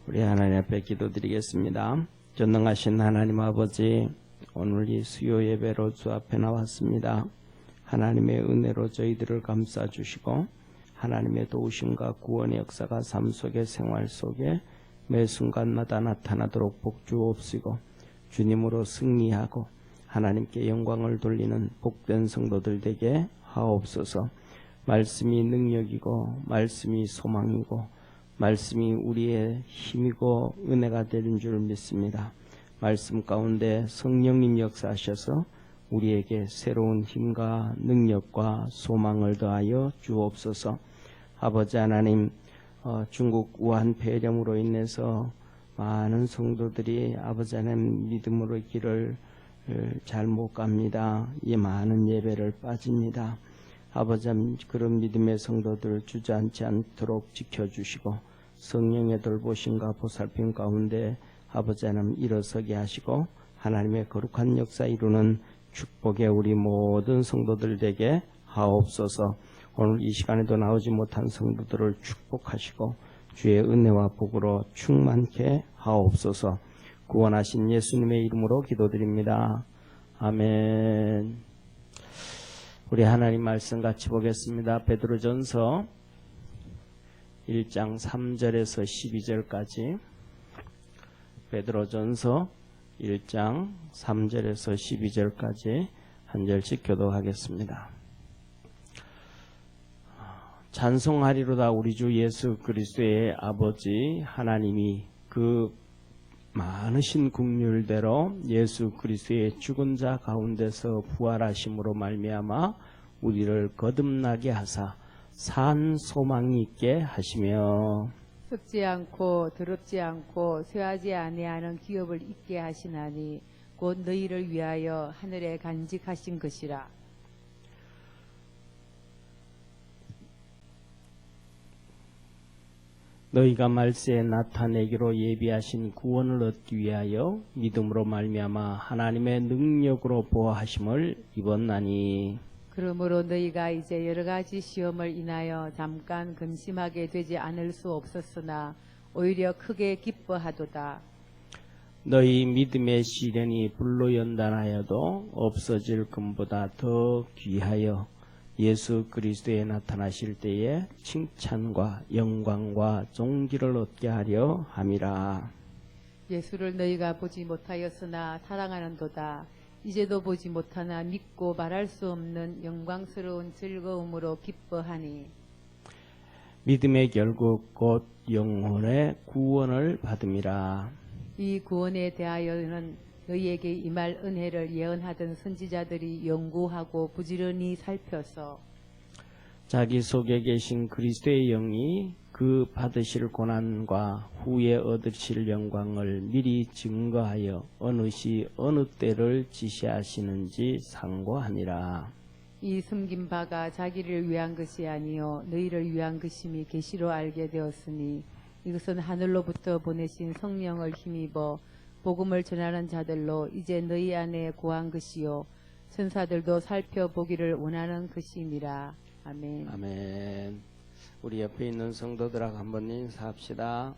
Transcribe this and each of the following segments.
우리 하나님 앞에 기도드리겠습니다. 전능하신 하나님 아버지, 오늘 이 수요 예배로 주 앞에 나왔습니다. 하나님의 은혜로 저희들을 감싸주시고 하나님의 도우심과 구원의 역사가 삶 속에 생활 속에 매 순간마다 나타나도록 복주옵시고 주님으로 승리하고 하나님께 영광을 돌리는 복된 성도들 되게 하옵소서. 말씀이 능력이고 말씀이 소망이고 말씀이 우리의 힘이고 은혜가 되는 줄 믿습니다. 말씀 가운데 성령님 역사하셔서 우리에게 새로운 힘과 능력과 소망을 더하여 주옵소서. 아버지 하나님, 중국 우한 폐렴으로 인해서 많은 성도들이 아버지 하나님 믿음으로 길을 잘 못 갑니다. 이 많은 예배를 빠집니다. 아버지 하나님, 그런 믿음의 성도들을 주저앉지 않도록 지켜주시고 성령의 돌보심과 보살핌 가운데 아버지 하나님 일어서게 하시고 하나님의 거룩한 역사 이루는 축복의 우리 모든 성도들 되게 하옵소서. 오늘 이 시간에도 나오지 못한 성도들을 축복하시고 주의 은혜와 복으로 충만케 하옵소서. 구원하신 예수님의 이름으로 기도드립니다. 아멘. 우리 하나님 말씀 같이 보겠습니다. 베드로전서 1장 3절에서 12절까지 베드로전서 1장 3절에서 12절까지 한 절씩 교독하겠습니다. 찬송하리로다 우리 주 예수 그리스도의 아버지 하나님이 그 많으신 긍휼대로 예수 그리스도의 죽은 자 가운데서 부활하심으로 말미암아 우리를 거듭나게 하사 산 소망이 있게 하시며 썩지 않고 더럽지 않고 쇠하지 아니하는 기업을 있게 하시나니 곧 너희를 위하여 하늘에 간직하신 것이라. 너희가 말세에 나타내기로 예비하신 구원을 얻기 위하여 믿음으로 말미암아 하나님의 능력으로 보호하심을 입었나니 그러므로 너희가 이제 여러 가지 시험을 인하여 잠깐 근심하게 되지 않을 수 없었으나 오히려 크게 기뻐하도다. 너희 믿음의 시련이 불로 연단하여도 없어질 금보다 더 귀하여 예수 그리스도에 나타나실 때에 칭찬과 영광과 존귀를 얻게 하려 함이라. 예수를 너희가 보지 못하였으나 사랑하는도다. 이제도 보지 못하나 믿고 말할 수 없는 영광스러운 즐거움으로 기뻐하니 믿음의 결국 곧 영혼의 구원을 받음이라. 이 구원에 대하여는 너희에게 임할 은혜를 예언하던 선지자들이 연구하고 부지런히 살펴서 자기 속에 계신 그리스도의 영이 그 받으실 고난과 후에 얻으실 영광을 미리 증거하여 어느 시 어느 때를 지시하시는지 상고하니라. 이 숨긴 바가 자기를 위한 것이 아니요 너희를 위한 것임이 계시로 알게 되었으니 이것은 하늘로부터 보내신 성령을 힘입어 복음을 전하는 자들로 이제 너희 안에 구한 것이요 천사들도 살펴보기를 원하는 것임이라. 아멘. 아멘. 우리 옆에 있는 성도들하고 한번 인사합시다.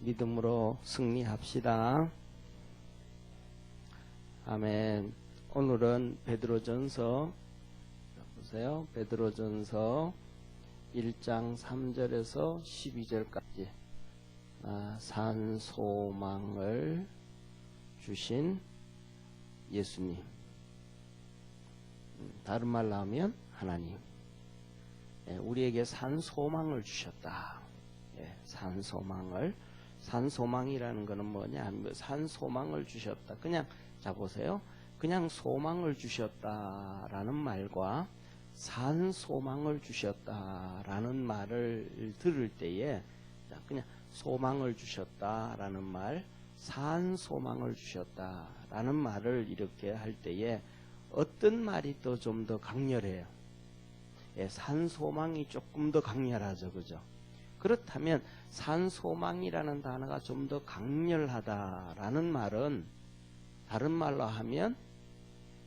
믿음으로 승리합시다. 아멘. 오늘은 베드로전서 보세요. 베드로전서 1장 3절에서 12절까지 산 소망을 주신 예수님. 다른 말로 하면 하나님. 우리에게 산 소망을 주셨다. 산 소망을. 산 소망이라는 것은 뭐냐? 산 소망을 주셨다. 그냥, 자 보세요. 그냥 소망을 주셨다라는 말과 산 소망을 주셨다라는 말을 들을 때에, 자, 그냥 소망을 주셨다라는 말, 산 소망을 주셨다라는 말을 이렇게 할 때에 어떤 말이 또 좀 더 강렬해요? 산 소망이 조금 더 강렬하죠, 그죠? 그렇다면 산 소망이라는 단어가 좀 더 강렬하다라는 말은 다른 말로 하면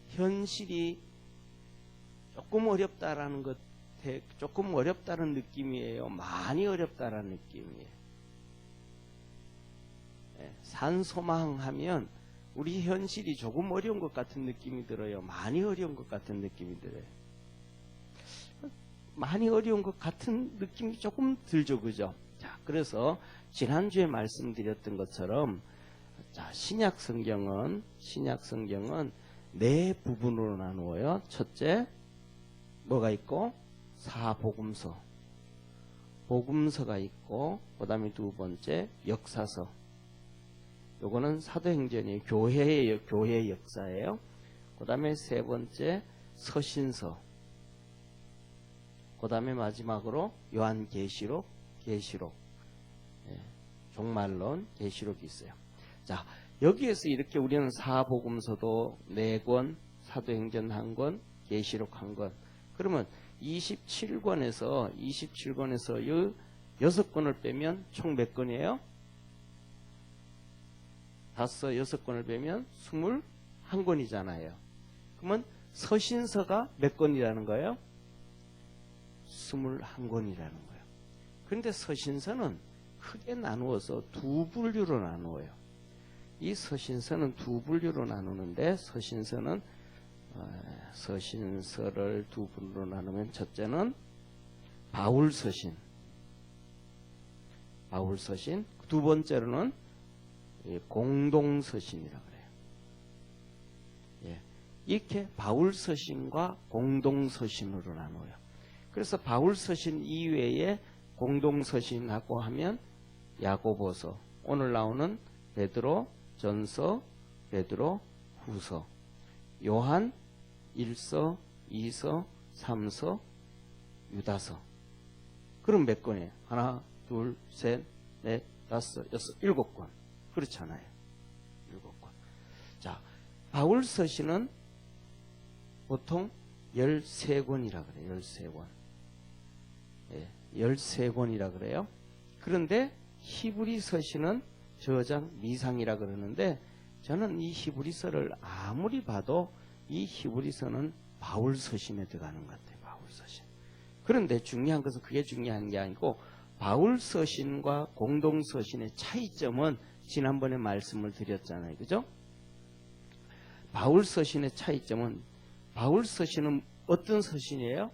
현실이 조금 어렵다라는 것, 조금 어렵다는 느낌이에요. 많이 어렵다라는 느낌이에요. 산소망 하면 우리 현실이 조금 어려운 것 같은 느낌이 들어요. 많이 어려운 것 같은 느낌이 들어요. 많이 어려운 것 같은 느낌이 조금 들죠, 그죠? 자, 그래서 지난주에 말씀드렸던 것처럼 자, 신약 성경은 네 부분으로 나누어요. 첫째, 뭐가 있고? 사복음서. 복음서가 있고, 그 다음에 두 번째, 역사서. 요거는 사도행전이에요. 교회의 역사예요. 그 다음에 세 번째, 서신서. 그 다음에 마지막으로 요한계시록, 종말론, 계시록이 있어요. 자, 여기에서 이렇게 우리는 사복음서도 4권, 사도행전 1권, 계시록 1권. 그러면 27권에서 이 6권을 빼면 총 몇 권이에요? 6권을 빼면 21권이잖아요. 그러면 서신서가 몇 권이라는 거예요? 21권이라는 거예요. 그런데 서신서는 크게 나누어서 두 분류로 나누어요. 이 서신서는 두 분류로 나누는데 서신서를 두 분류로 나누면 첫째는 바울서신, 두 번째로는 공동서신이라고 그래요. 예. 이렇게 바울서신과 공동서신으로 나눠요. 그래서 바울서신 이외에 공동서신하고 하면 야고보서, 오늘 나오는 베드로 전서, 베드로 후서, 요한 1서, 2서, 3서, 유다서. 그럼 몇 권이에요? 하나, 둘, 셋, 넷, 다섯, 여섯, 7권. 그렇잖아요. 7권. 자, 바울서신은 보통 13권이라 그래요. 13권. 예, 13권이라 그래요. 그런데 히브리서신은 저장 미상이라 그러는데 저는 이 히브리서를 아무리 봐도 이 히브리서는 바울서신에 들어가는 것 같아요. 바울서신. 그런데 중요한 것은 그게 중요한 게 아니고 바울서신과 공동서신의 차이점은 지난번에 말씀을 드렸잖아요. 그죠? 바울서신의 차이점은 바울서신은 어떤 서신이에요?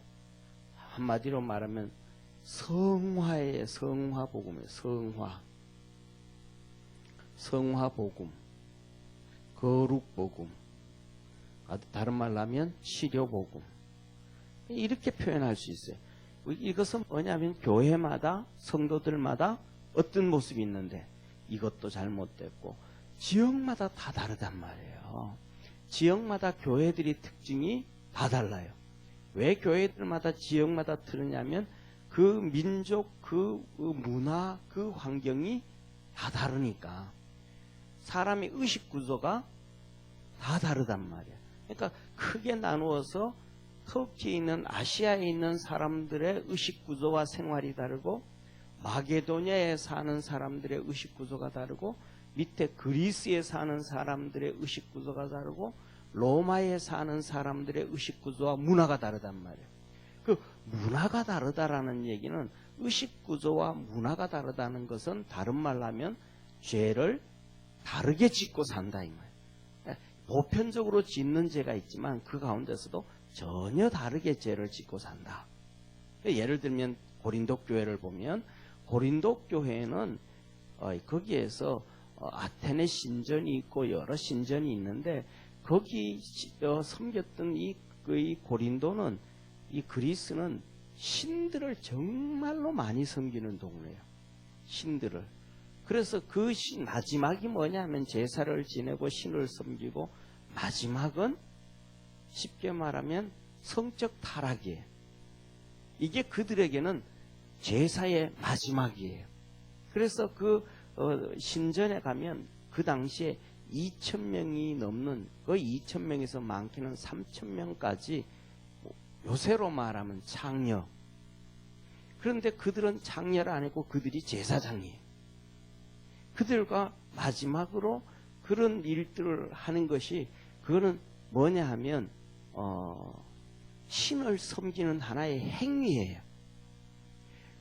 한마디로 말하면 성화예요. 성화복음이에요. 성화복음, 거룩복음, 다른 말로 하면 치료복음. 이렇게 표현할 수 있어요. 이것은 뭐냐면 교회마다 성도들마다 어떤 모습이 있는데 이것도 잘못됐고 지역마다 다 다르단 말이에요. 지역마다 교회들이 특징이 다 달라요. 왜 교회들마다 지역마다 다르냐면 그 민족, 그 문화, 그 환경이 다 다르니까 사람의 의식 구조가 다 다르단 말이에요. 그러니까 크게 나누어서 터키에 있는 아시아에 있는 사람들의 의식 구조와 생활이 다르고 마게도냐에 사는 사람들의 의식 구조가 다르고 밑에 그리스에 사는 사람들의 의식 구조가 다르고 로마에 사는 사람들의 의식 구조와 문화가 다르단 말이에요. 그 문화가 다르다라는 얘기는 의식 구조와 문화가 다르다는 것은 다른 말로 하면 죄를 다르게 짓고 산다 이 말이에요. 보편적으로 짓는 죄가 있지만 그 가운데서도 전혀 다르게 죄를 짓고 산다. 예를 들면 고린도 교회를 보면 고린도 교회는 거기에서 아테네 신전이 있고 여러 신전이 있는데 거기 섬겼던 이 고린도는 이 그리스는 신들을 정말로 많이 섬기는 동네예요. 신들을. 그래서 그 마지막이 뭐냐면 제사를 지내고 신을 섬기고 마지막은 쉽게 말하면 성적 타락이에요. 이게 그들에게는 제사의 마지막이에요. 그래서 그 신전에 가면 그 당시에 2,000명이 넘는 그 2,000명에서 많게는 3,000명까지 요새로 말하면 창녀. 그런데 그들은 창녀를 안 했고 그들이 제사장이에요. 그들과 마지막으로 그런 일들을 하는 것이 그거는 뭐냐 하면 신을 섬기는 하나의 행위예요.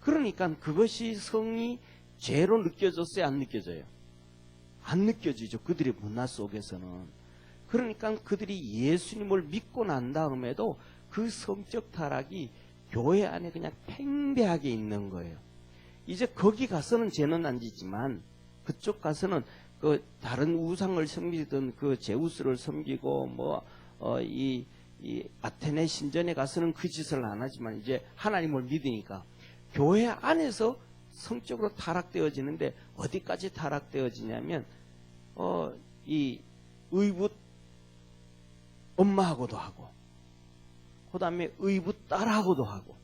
그러니까 그것이 성이 죄로 느껴졌어요? 안 느껴져요? 안 느껴지죠. 그들의 문화 속에서는. 그러니까 그들이 예수님을 믿고 난 다음에도 그 성적 타락이 교회 안에 그냥 팽배하게 있는 거예요. 이제 거기 가서는 죄는 안 지지만 그쪽 가서는 그 다른 우상을 섬기던 그 제우스를 섬기고 이 아테네 신전에 가서는 그 짓을 안 하지만 이제 하나님을 믿으니까 교회 안에서 성적으로 타락되어지는데 어디까지 타락되어지냐면 이 의붓 엄마하고도 하고 그 다음에 의붓 딸하고도 하고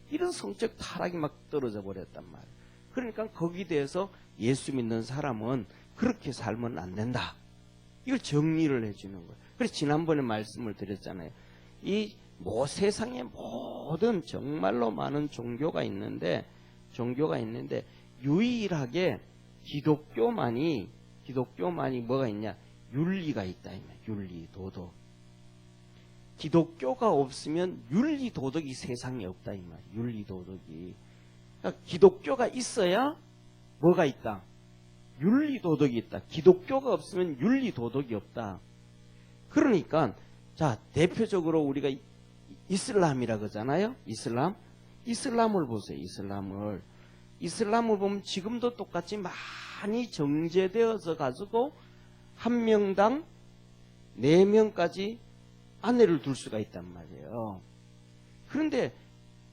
이런 성적 타락이 막 떨어져 버렸단 말이에요. 그러니까 거기에 대해서 예수 믿는 사람은 그렇게 살면 안 된다. 이걸 정리를 해주는 거예요. 그래서 지난번에 말씀을 드렸잖아요. 이 세상에 모든 정말로 많은 종교가 있는데 유일하게 기독교만이 뭐가 있냐? 윤리가 있다. 윤리, 도덕. 기독교가 없으면 윤리, 도덕이 세상에 없다. 이 말. 윤리, 도덕이. 그러니까 기독교가 있어야 뭐가 있다? 윤리, 도덕이 있다. 기독교가 없으면 윤리, 도덕이 없다. 그러니까 자 대표적으로 우리가 이슬람이라 그러잖아요. 이슬람을 보세요. 이슬람을 보면 지금도 똑같이 많이 정제되어서 가지고 한 명당 4명까지 아내를 둘 수가 있단 말이에요. 그런데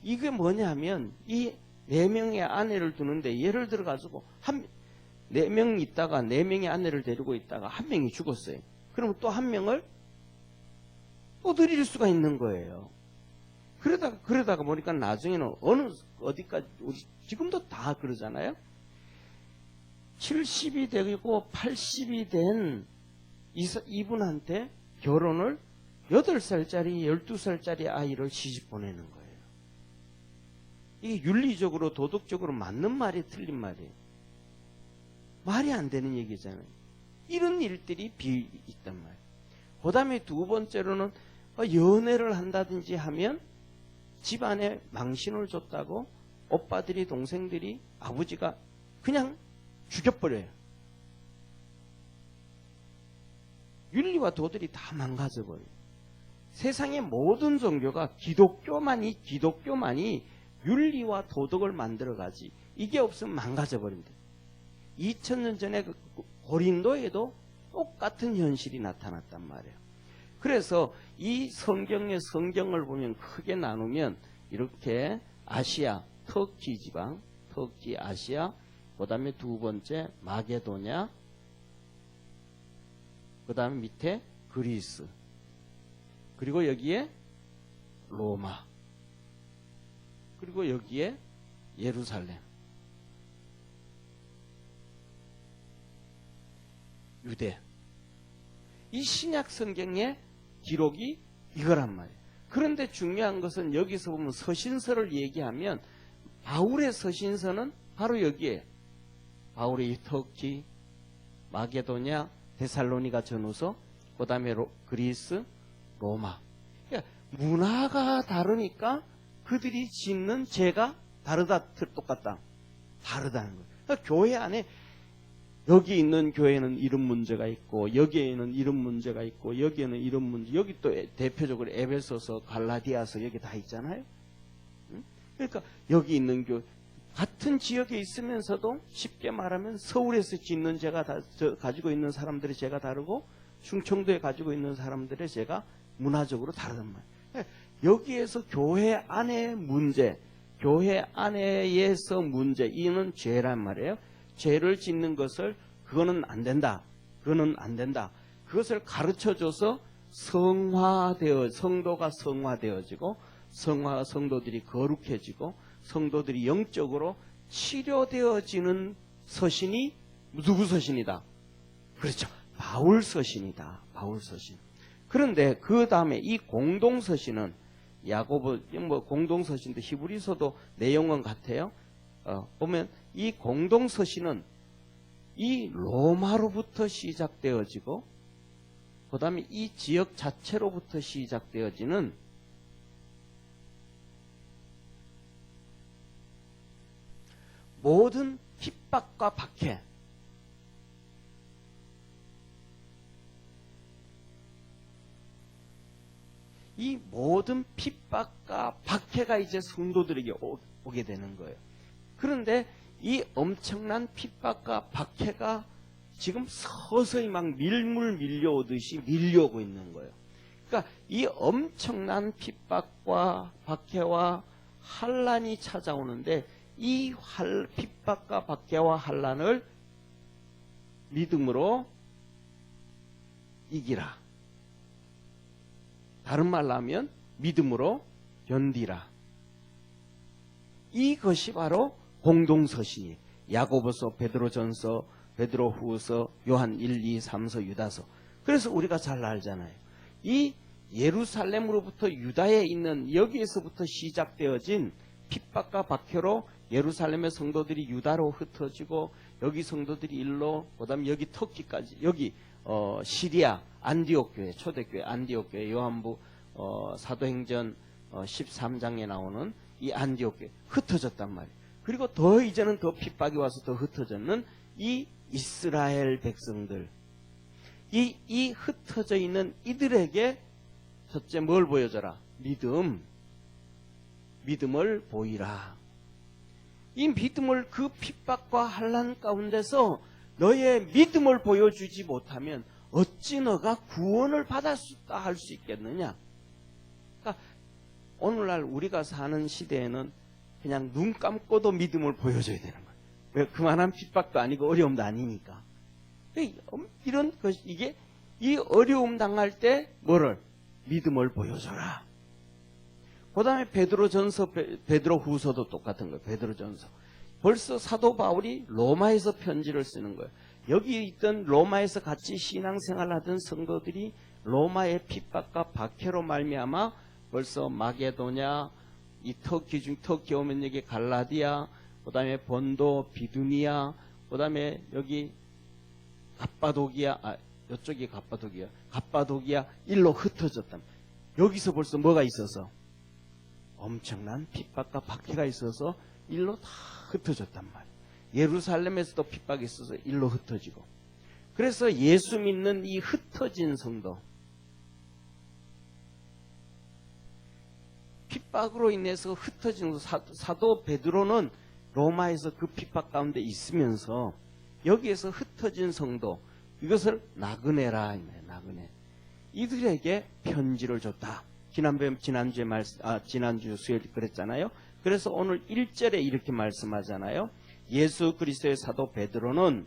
이게 뭐냐면 이 4명의 아내를 두는데 예를 들어 가지고 4명 있다가 4명의 아내를 데리고 있다가 한 명이 죽었어요. 그러면 또 한 명을 또 드릴 수가 있는 거예요. 그러다가 보니까 나중에는 어디까지, 지금도 다 그러잖아요. 70이 되고 80이 된 이분한테 결혼을 8살짜리, 12살짜리 아이를 시집 보내는 거예요. 이게 윤리적으로, 도덕적으로 맞는 말이 틀린 말이에요. 말이 안 되는 얘기잖아요. 이런 일들이 있단 말이에요. 그 다음에 두 번째로는 연애를 한다든지 하면 집안에 망신을 줬다고 오빠들이, 동생들이, 아버지가 그냥 죽여버려요. 윤리와 도덕이 다 망가져버려요. 세상의 모든 종교가 기독교만이 윤리와 도덕을 만들어가지 이게 없으면 망가져버립니다. 2000년 전에 고린도에도 똑같은 현실이 나타났단 말이에요. 그래서 이 성경을 보면 크게 나누면 이렇게 아시아, 터키 지방, 터키, 아시아, 그 다음에 두 번째 마게도냐, 그 다음에 밑에 그리스, 그리고 여기에 로마, 그리고 여기에 예루살렘, 유대. 이 신약 성경의 기록이 이거란 말이에요. 그런데 중요한 것은 여기서 보면 서신서를 얘기하면 바울의 서신서는 바로 여기에 바울의 터키, 마게도냐, 데살로니가 전후서, 그 다음에 그리스, 로마. 그러니까 문화가 다르니까 그들이 짓는 죄가 똑같다. 다르다는 거예요. 그러니까 교회 안에 여기 있는 교회는 이런 문제가 있고 여기에는 이런 문제가 있고 여기에는 이런 문제, 여기 또 대표적으로 에베소서, 갈라디아서 여기 다 있잖아요. 그러니까 여기 있는 교회 같은 지역에 있으면서도 쉽게 말하면 서울에서 짓는 죄가 가지고 있는 사람들의 죄가 다르고 충청도에 가지고 있는 사람들의 죄가 문화적으로 다르단 말이에요. 여기에서 교회 안의 문제, 교회 안에서 문제, 이는 죄란 말이에요. 죄를 짓는 것을 그거는 안 된다. 그것을 가르쳐줘서 성도가 성화되어지고 성도들이 거룩해지고 성도들이 영적으로 치료되어지는 서신이 누구 서신이다? 그렇죠. 바울 서신이다. 바울 서신. 그런데 그 다음에 이 공동 서신은 야고보 공동 서신도 히브리서도 내용은 같아요. 보면 이 공동 서신은 이 로마로부터 시작되어지고 그 다음에 이 지역 자체로부터 시작되어지는 모든 핍박과 박해, 이 모든 핍박과 박해가 이제 성도들에게 오게 되는 거예요. 그런데 이 엄청난 핍박과 박해가 지금 서서히 막 밀물 밀려오듯이 밀려오고 있는 거예요. 그러니까 이 엄청난 핍박과 박해와 환란이 찾아오는데 이 핍박과 박해와 환란을 믿음으로 이기라. 다른 말로 하면 믿음으로 견디라. 이것이 바로 공동서신이 야고보서, 베드로전서, 베드로후서, 요한 1, 2, 3서, 유다서. 그래서 우리가 잘 알잖아요. 이 예루살렘으로부터 유다에 있는 여기에서부터 시작되어진 핍박과 박해로 예루살렘의 성도들이 유다로 흩어지고 여기 성도들이 일로 그다음에 여기 터키까지 여기 시리아 안디옥 교회 초대교회 안디옥 교회 요한부 사도행전 13장에 나오는 이 안디옥 교회 흩어졌단 말이에요. 그리고 더 이제는 더 핍박이 와서 더 흩어졌는 이 이스라엘 백성들 이 흩어져 있는 이들에게 첫째 뭘 보여줘라? 믿음을 보이라. 이 믿음을 그 핍박과 환난 가운데서 너의 믿음을 보여주지 못하면 어찌 너가 구원을 받을 수 있다 할 수 있겠느냐? 그러니까 오늘날 우리가 사는 시대에는 그냥 눈 감고도 믿음을 보여줘야 되는 거예요. 왜? 그만한 핍박도 아니고 어려움도 아니니까. 이런 것 이게 이 어려움 당할 때 뭐를 믿음을 보여줘라. 그 다음에 베드로전서, 베드로후서도 똑같은 거예요. 베드로전서. 벌써 사도 바울이 로마에서 편지를 쓰는 거예요. 여기 있던 로마에서 같이 신앙생활하던 성도들이 로마의 핍박과 박해로 말미암아 벌써 마게도냐, 이 터키 중 터키 오면 여기 갈라디아, 그 다음에 본도, 비두니아, 그 다음에 여기 갑바도기아, 이쪽이 갑바도기아 일로 흩어졌다. 여기서 벌써 뭐가 있어서? 엄청난 핍박과 박해가 있어서 일로 다 흩어졌단 말이에요. 예루살렘에서도 핍박이 있어서 일로 흩어지고. 그래서 예수 믿는 이 흩어진 성도, 핍박으로 인해서 흩어진 사도 베드로는 로마에서 그 핍박 가운데 있으면서 여기에서 흩어진 성도, 이것을 나그네라. 나그네. 이들에게 편지를 줬다. 지난주 수요일 그랬잖아요. 그래서 오늘 1절에 이렇게 말씀하잖아요. 예수 그리스도의 사도 베드로는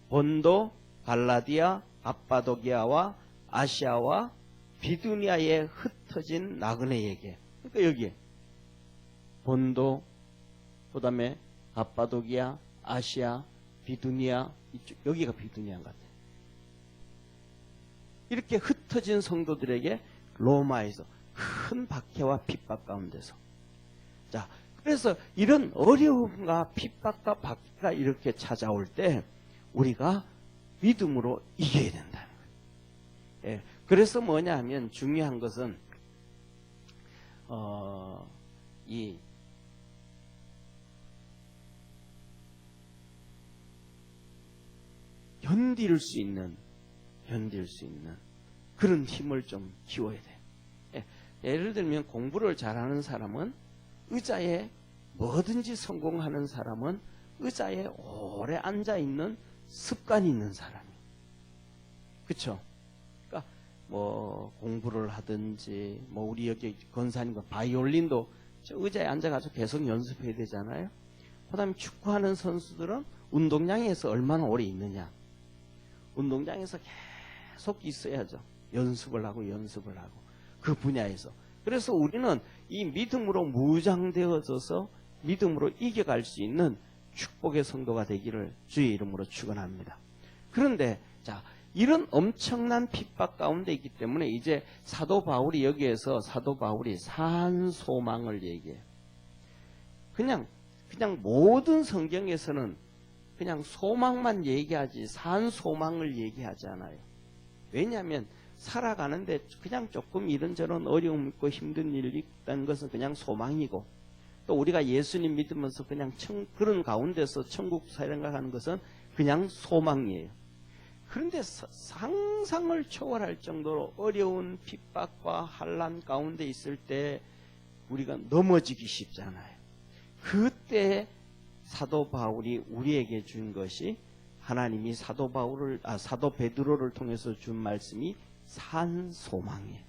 본도, 갈라디아, 갑바도기아와 아시아와 비두니아에 흩어진 나그네에게. 그러니까 여기에 본도, 그 다음에 갑바도기아, 아시아, 비두니아, 이쪽, 여기가 비두니아인 것 같아요. 이렇게 흩어진 성도들에게 로마에서 큰 박해와 핍박 가운데서. 자, 그래서 이런 어려움과 핍박과 박해가 이렇게 찾아올 때 우리가 믿음으로 이겨야 된다는 거예요. 예, 그래서 뭐냐 하면 중요한 것은 이 견딜 수 있는 그런 힘을 좀 키워야 돼. 예를 들면 공부를 잘하는 사람은 의자에 뭐든지 성공하는 사람은 의자에 오래 앉아 있는 습관이 있는 사람이에요. 그렇죠? 그러니까 뭐 공부를 하든지 뭐 우리 여기 권사님과 바이올린도 의자에 앉아가지고 계속 연습해야 되잖아요. 그다음에 축구하는 선수들은 운동장에서 얼마나 오래 있느냐? 운동장에서 계속 있어야죠. 연습을 하고 그 분야에서. 그래서 우리는 이 믿음으로 무장되어져서 믿음으로 이겨갈 수 있는 축복의 성도가 되기를 주의 이름으로 축원합니다. 그런데 자, 이런 엄청난 핍박 가운데 있기 때문에 이제 사도 바울이 여기에서 산소망을 얘기해요. 그냥 모든 성경에서는 그냥 소망만 얘기하지 산소망을 얘기하지 않아요. 왜냐하면 살아가는데 그냥 조금 이런저런 어려움 있고 힘든 일이 있다는 것은 그냥 소망이고, 또 우리가 예수님 믿으면서 그냥 그런 가운데서 천국 생각하는 것은 그냥 소망이에요. 그런데 상상을 초월할 정도로 어려운 핍박과 환난 가운데 있을 때 우리가 넘어지기 쉽잖아요. 그때 사도 바울이 우리에게 준 것이 하나님이 사도 베드로를 통해서 준 말씀이 산소망이에요.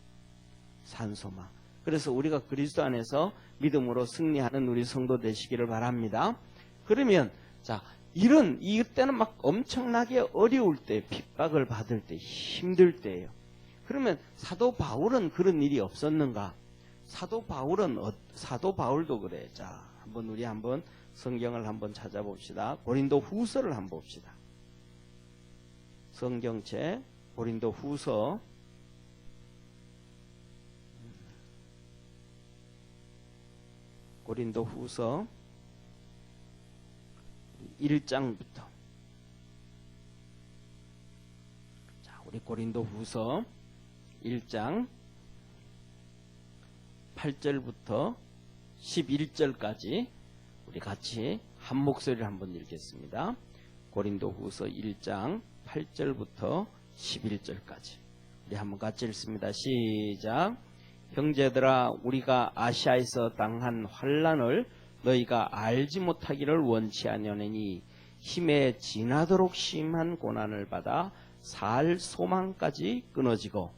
산소망. 그래서 우리가 그리스도 안에서 믿음으로 승리하는 우리 성도 되시기를 바랍니다. 그러면 자, 이때는 막 엄청나게 어려울 때, 핍박을 받을 때, 힘들 때예요. 그러면 사도 바울은 그런 일이 없었는가? 사도 바울도 그래. 자, 우리 한번 성경을 한번 찾아봅시다. 고린도 후서를 한번 봅시다. 성경책 고린도 후서 1장부터. 자, 우리 고린도 후서 1장 8절부터 11절까지 우리 같이 한 목소리를 한번 읽겠습니다. 고린도 후서 1장 8절부터 11절까지. 우리 한번 같이 읽습니다. 시작. 형제들아, 우리가 아시아에서 당한 환난을 너희가 알지 못하기를 원치 아니하노니 힘에 지나도록 심한 고난을 받아 살 소망까지 끊어지고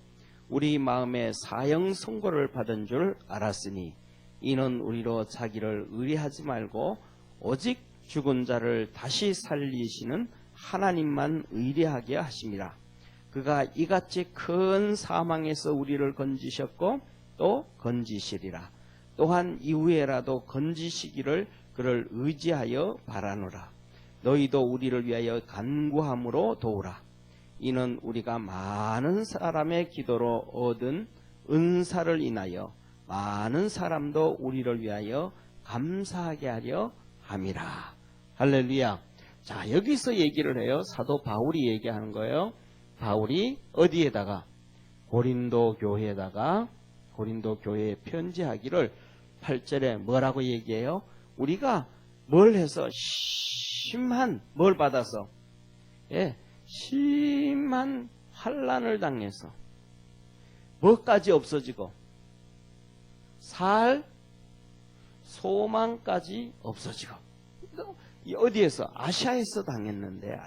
우리 마음에 사형 선고를 받은 줄 알았으니 이는 우리로 자기를 의뢰하지 말고 오직 죽은 자를 다시 살리시는 하나님만 의뢰하게 하심이라. 그가 이같이 큰 사망에서 우리를 건지셨고 또 건지시리라. 또한 이후에라도 건지시기를 그를 의지하여 바라노라. 너희도 우리를 위하여 간구함으로 도우라. 이는 우리가 많은 사람의 기도로 얻은 은사를 인하여 많은 사람도 우리를 위하여 감사하게 하려 함이라. 할렐루야. 자, 여기서 얘기를 해요. 사도 바울이 얘기하는 거예요. 바울이 어디에다가? 고린도 교회에 편지하기를 8절에 뭐라고 얘기해요? 우리가 뭘 해서 뭘 받아서? 예, 심한 환난을 당해서 뭐까지 없어지고 살 소망까지 없어지고. 어디에서? 아시아에서 당했는데,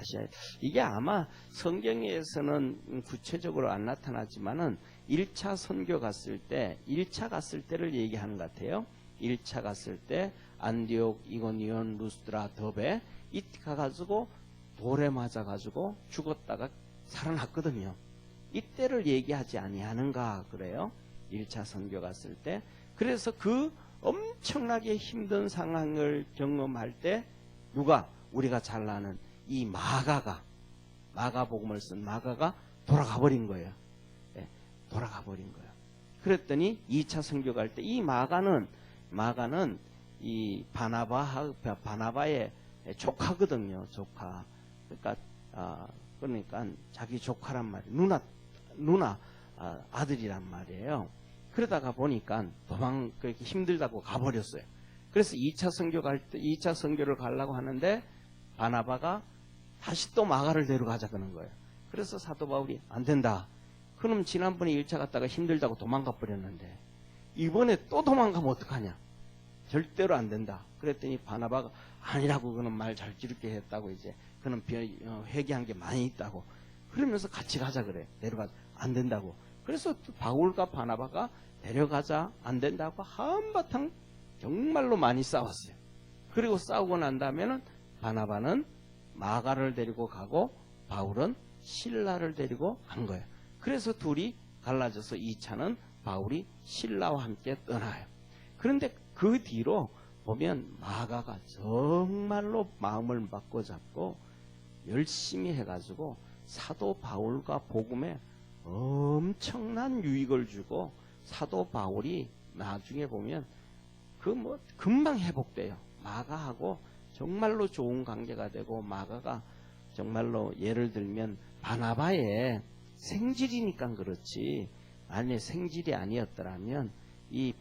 이게 아마 성경에서는 구체적으로 안 나타나지만은 1차 선교 갔을 때, 1차 갔을 때를 얘기하는 것 같아요. 1차 갔을 때 안디옥, 이고니온, 루스드라, 더베 이때 가가지고 돌에 맞아가지고 죽었다가 살아났거든요. 이때를 얘기하지 아니하는가 그래요. 1차 선교 갔을 때. 그래서 그 엄청나게 힘든 상황을 경험할 때 누가? 우리가 잘 아는 이 마가복음을 쓴 마가가 돌아가 버린 거예요. 네, 돌아가 버린 거예요. 그랬더니 2차 선교 갈 때 이 마가는 이 바나바의 조카거든요. 조카. 그러니까 자기 조카란 말이에요. 누나 아들이란 말이에요. 그러다가 보니까 그렇게 힘들다고 가버렸어요. 그래서 2차 선교를 가려고 하는데 바나바가 다시 또 마가를 데려가자 그러는 거예요. 그래서 사도 바울이 안 된다. 그럼 지난번에 1차 갔다가 힘들다고 도망가 버렸는데 이번에 또 도망가면 어떡하냐. 절대로 안 된다. 그랬더니 바나바가 아니라고 그는 말 잘 지르게 했다고 이제 그는 회개한 게 많이 있다고 그러면서 같이 가자 그래. 데려가자. 안 된다고. 그래서 바울과 바나바가 데려가자 안 된다고 한바탕 정말로 많이 싸웠어요. 그리고 싸우고 난 다음에는 바나바는 마가를 데리고 가고 바울은 실라를 데리고 간 거예요. 그래서 둘이 갈라져서 2차는 바울이 실라와 함께 떠나요. 그런데 그 뒤로 보면 마가가 정말로 마음을 바꿔잡고 열심히 해가지고 사도 바울과 복음에 엄청난 유익을 주고 사도 바울이 나중에 보면 금방 회복돼요. 마가하고 정말로 좋은 관계가 되고 마가가 정말로 예를 들면 바나바의 생질이니까 그렇지 만약에 생질이 아니었더라면 이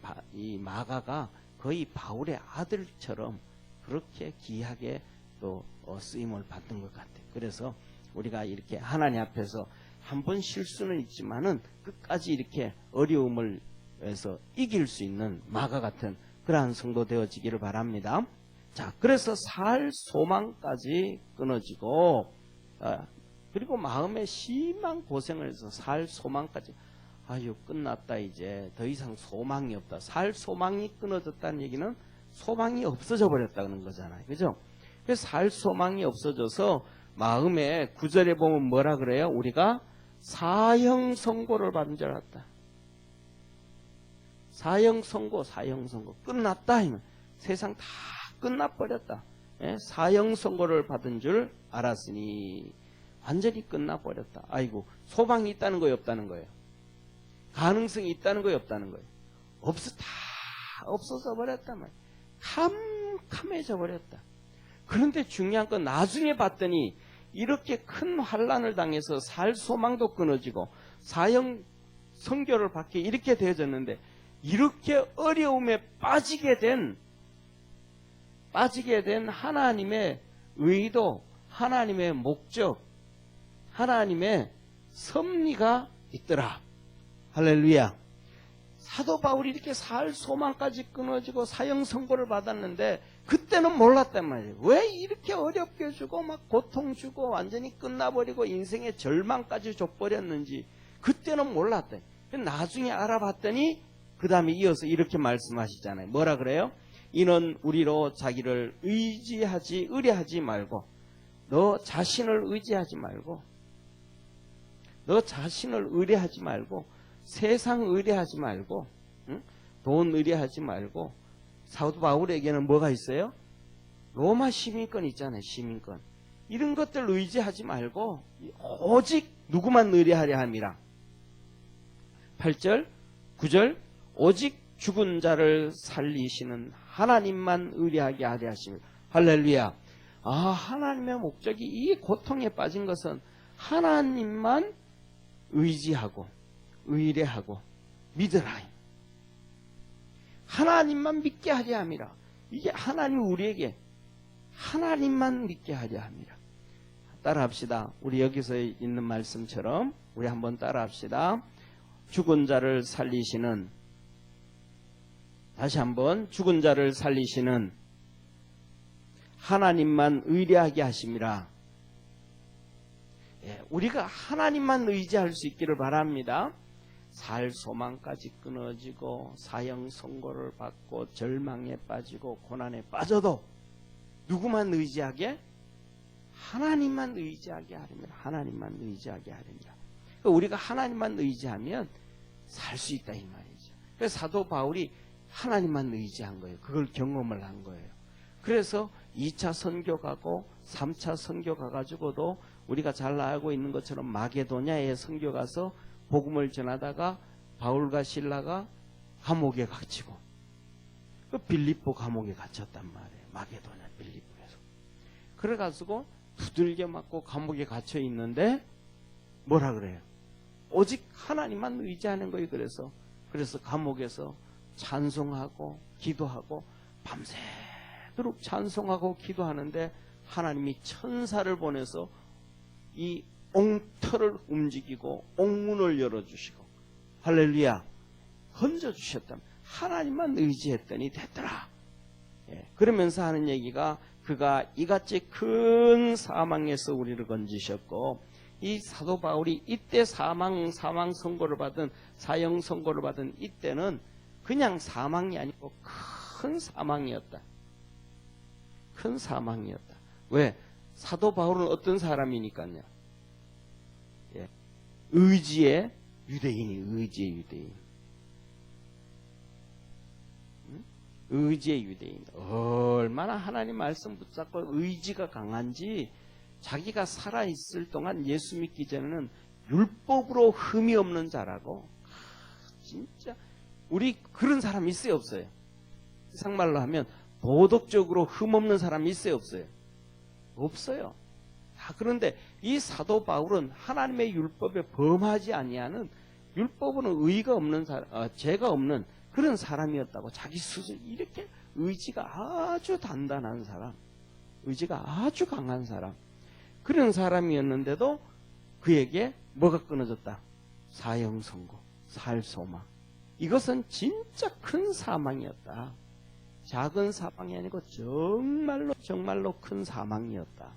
마가가 거의 바울의 아들처럼 그렇게 귀하게 또 쓰임을 받는 것 같아요. 그래서 우리가 이렇게 하나님 앞에서 한 번 실수는 있지만은 끝까지 이렇게 어려움을 해서 이길 수 있는 마가 같은 그러한 성도 되어지기를 바랍니다. 자, 그래서 살 소망까지 끊어지고, 그리고 마음에 심한 고생을 해서 살 소망까지, 아유, 끝났다, 이제. 더 이상 소망이 없다. 살 소망이 끊어졌다는 얘기는 소망이 없어져 버렸다는 거잖아요. 그죠? 그래서 살 소망이 없어져서 마음에 9절에 보면 뭐라 그래요? 우리가 사형 선고를 받은 줄 알았다. 사형 선고. 끝났다. 세상 다 끝나버렸다. 예? 사형 선고를 받은 줄 알았으니 완전히 끝나버렸다. 아이고, 소망이 있다는 거예요, 없다는 거예요? 가능성이 있다는 거예요, 없다는 거예요? 다 없어져 버렸단 말이에요. 캄캄해져 버렸다. 그런데 중요한 건 나중에 봤더니 이렇게 큰 환난을 당해서 살 소망도 끊어지고 사형 선고를 받게 이렇게 되어졌는데, 이렇게 어려움에 빠지게 된 하나님의 의도, 하나님의 목적, 하나님의 섭리가 있더라. 할렐루야. 사도 바울이 이렇게 살 소망까지 끊어지고 사형 선고를 받았는데 그때는 몰랐단 말이에요. 왜 이렇게 어렵게 주고 막 고통 주고 완전히 끝나버리고 인생의 절망까지 줘버렸는지 그때는 몰랐대. 나중에 알아봤더니 그 다음에 이어서 이렇게 말씀하시잖아요. 뭐라 그래요? 이는 우리로 자기를 의뢰하지 말고, 너 자신을 의지하지 말고, 세상 의뢰하지 말고, 응? 돈 의뢰하지 말고, 사도 바울에게는 뭐가 있어요? 로마 시민권 있잖아요. 시민권. 이런 것들 의지하지 말고 오직 누구만 의뢰하려 함이라. 8절, 9절, 오직 죽은 자를 살리시는 하나님만 의뢰하게 하려 하십니다. 할렐루야. 하나님의 목적이 이 고통에 빠진 것은 하나님만 의지하고 의뢰하고 믿으라. 하나님만 믿게 하려 함이라. 이게 하나님 우리에게 하나님만 믿게 하려 함이라. 따라합시다. 우리 여기서 있는 말씀처럼 우리 한번 따라합시다. 죽은 자를 살리시는, 다시 한번, 죽은 자를 살리시는 하나님만 의뢰하게 하심이라. 우리가 하나님만 의지할 수 있기를 바랍니다. 살 소망까지 끊어지고 사형 선고를 받고 절망에 빠지고 고난에 빠져도 누구만 의지하게? 하나님만 의지하게 하렵니다. 하나님만 의지하게 하렵니다. 우리가 하나님만 의지하면 살 수 있다 이 말이죠. 그래서 사도 바울이 하나님만 의지한 거예요. 그걸 경험을 한 거예요. 그래서 2차 선교 가고 3차 선교 가가지고도 우리가 잘 알고 있는 것처럼 마게도냐에 선교 가서 복음을 전하다가 바울과 실라가 감옥에 갇히고, 그 빌립보 감옥에 갇혔단 말이에요. 마게도냐 빌립보에서. 그래가지고 두들겨 맞고 감옥에 갇혀 있는데 뭐라 그래요? 오직 하나님만 의지하는 거예요. 그래서 감옥에서 찬송하고 기도하고 밤새도록 찬송하고 기도하는데 하나님이 천사를 보내서 이 옹터를 움직이고 옥문을 열어주시고, 할렐루야, 건져주셨다면 하나님만 의지했더니 됐더라. 그러면서 하는 얘기가, 그가 이같이 큰 사망에서 우리를 건지셨고, 이 사도 바울이 이때 사망 선고를 받은, 사형 선고를 받은 이때는 그냥 사망이 아니고 큰 사망이었다. 큰 사망이었다. 왜? 사도 바울은 어떤 사람이니까요? 의지의 유대인이, 의지의 유대인. 의지의 유대인. 얼마나 하나님 말씀 붙잡고 의지가 강한지, 자기가 살아있을 동안 예수 믿기 전에는 율법으로 흠이 없는 자라고. 진짜 우리 그런 사람 있어요, 없어요? 세상말로 하면 도덕적으로 흠 없는 사람 있어요, 없어요? 없어요. 그런데 이 사도 바울은 하나님의 율법에 범하지 아니하는, 율법은 의가 없는 사람, 죄가 없는 그런 사람이었다고. 자기 스스로 이렇게 의지가 아주 단단한 사람, 의지가 아주 강한 사람. 그런 사람이었는데도 그에게 뭐가 끊어졌다? 사형 선고, 살 소망. 이것은 진짜 큰 사망이었다. 작은 사망이 아니고 정말로 큰 사망이었다.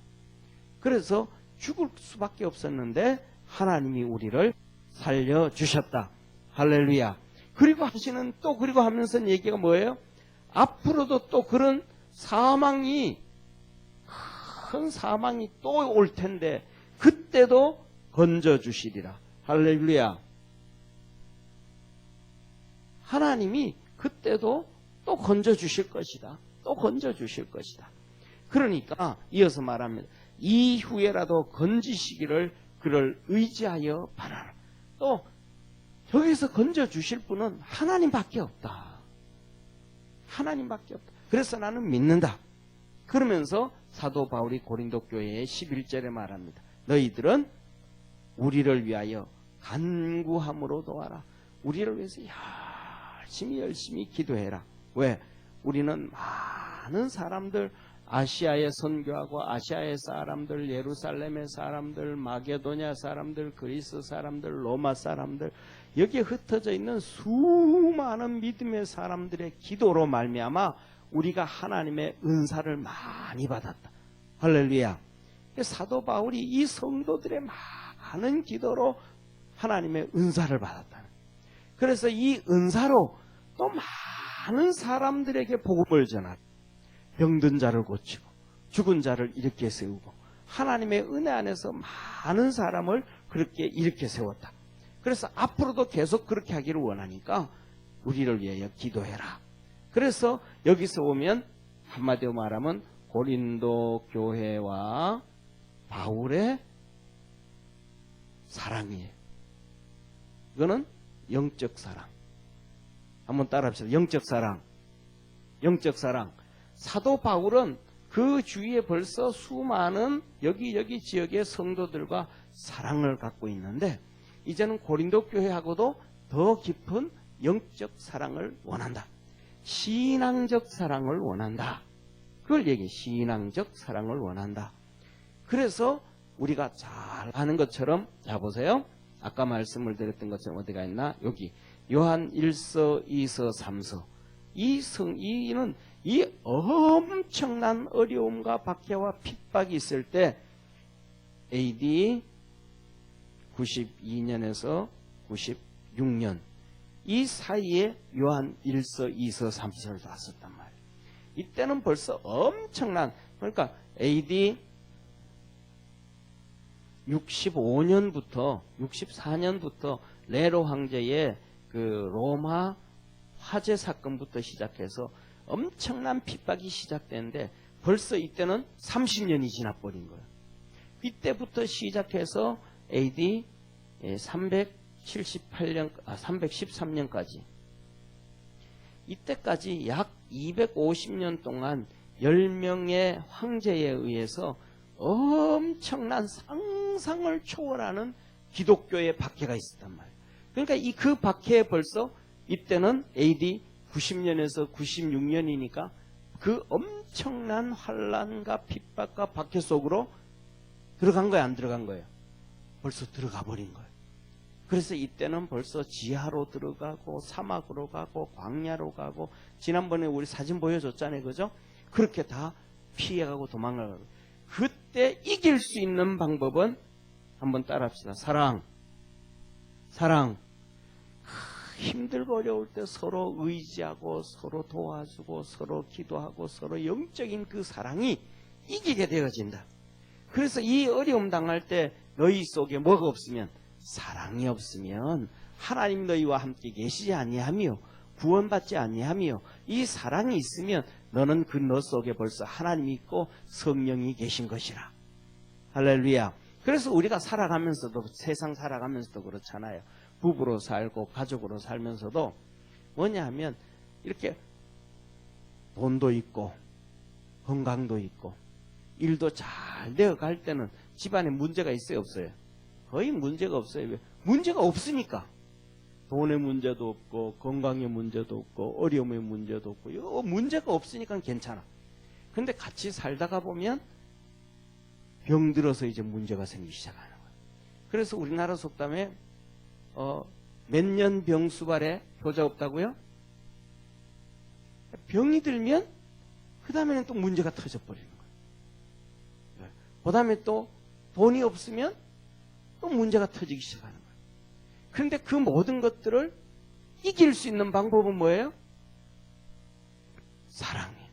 그래서 죽을 수밖에 없었는데 하나님이 우리를 살려주셨다. 할렐루야. 그리고 그리고 하면서 얘기가 뭐예요? 앞으로도 또 그런 큰 사망이 또 올 텐데 그때도 건져주시리라. 할렐루야. 하나님이 그때도 또 건져주실 것이다. 또 건져주실 것이다. 그러니까 이어서 말합니다. 이후에라도 건지시기를 그를 의지하여 바라라. 또 저기서 건져주실 분은 하나님밖에 없다. 하나님밖에 없다. 그래서 나는 믿는다. 그러면서 사도 바울이 고린도 교회의 11절에 말합니다. 너희들은 우리를 위하여 간구함으로 도와라. 우리를 위해서 열심히 기도해라. 왜? 우리는 많은 사람들, 아시아에 선교하고 아시아의 사람들, 예루살렘의 사람들, 마게도냐 사람들, 그리스 사람들, 로마 사람들, 여기에 흩어져 있는 수많은 믿음의 사람들의 기도로 말미암아 우리가 하나님의 은사를 많이 받았다. 할렐루야. 사도 바울이 이 성도들의 많은 기도로 하나님의 은사를 받았다. 그래서 이 은사로 또 많은 사람들에게 복음을 전하고 병든 자를 고치고 죽은 자를 일으켜 세우고 하나님의 은혜 안에서 많은 사람을 그렇게 일으켜 세웠다. 그래서 앞으로도 계속 그렇게 하기를 원하니까 우리를 위하여 기도해라. 그래서 여기서 보면 한마디로 말하면 고린도 교회와 바울의 사랑이에요. 이거는 영적 사랑. 한번 따라합시다. 영적 사랑. 영적 사랑. 사도 바울은 그 주위에 벌써 수많은 여기 지역의 성도들과 사랑을 갖고 있는데 이제는 고린도 교회하고도 더 깊은 영적 사랑을 원한다. 신앙적 사랑을 원한다. 그걸 얘기해. 신앙적 사랑을 원한다. 그래서 우리가 잘 아는 것처럼 자 보세요. 아까 말씀을 드렸던 것처럼 어디가 있나? 여기 요한 1서, 2서, 3서. 이는 이 엄청난 어려움과 박해와 핍박이 있을 때 AD 92년에서 96년 이 사이에 요한 1서, 2서, 3서를 놨었단 말이에요. 이때는 벌써 엄청난, 그러니까 AD 64년부터 네로 황제의 그 로마 화재 사건부터 시작해서 엄청난 핍박이 시작되는데 벌써 이때는 30년이 지나버린 거예요. 이때부터 시작해서 AD 313년까지 이때까지 약 250년 동안 10명의 황제에 의해서 엄청난 상상을 초월하는 기독교의 박해가 있었단 말이에요. 그러니까 그 박해에 벌써 이때는 AD 90년에서 96년이니까 그 엄청난 환란과 핍박과 박해 속으로 들어간 거예요, 안 들어간 거예요? 벌써 들어가 버린 거예요. 그래서 이때는 벌써 지하로 들어가고 사막으로 가고 광야로 가고 지난번에 우리 사진 보여줬잖아요, 그죠? 그렇게 다 피해가고 도망가고. 그때 이길 수 있는 방법은 한번 따라합시다. 사랑. 힘들고 어려울 때 서로 의지하고 서로 도와주고 서로 기도하고 서로 영적인 그 사랑이 이기게 되어진다. 그래서 이 어려움 당할 때 너희 속에 뭐가 없으면, 사랑이 없으면 하나님 너희와 함께 계시지 아니하며 구원받지 아니하며, 이 사랑이 있으면 너는 그 너 속에 벌써 하나님이 있고 성령이 계신 것이라. 할렐루야. 그래서 우리가 살아가면서도, 세상 살아가면서도 그렇잖아요. 부부로 살고 가족으로 살면서도 뭐냐 하면 이렇게 돈도 있고 건강도 있고 일도 잘 되어갈 때는 집안에 문제가 있어요, 없어요? 거의 문제가 없어요. 왜? 문제가 없으니까. 돈의 문제도 없고 건강의 문제도 없고 어려움의 문제도 없고 이거 문제가 없으니까 괜찮아. 근데 같이 살다가 보면 병들어서 이제 문제가 생기기 시작하는 거예요. 그래서 우리나라 속담에 몇 년 병수발에 효자 없다고요? 병이 들면 그 다음에는 또 문제가 터져버리는 거예요. 그 다음에 또 돈이 없으면 또 문제가 터지기 시작하는 거예요. 그런데 그 모든 것들을 이길 수 있는 방법은 뭐예요? 사랑이에요.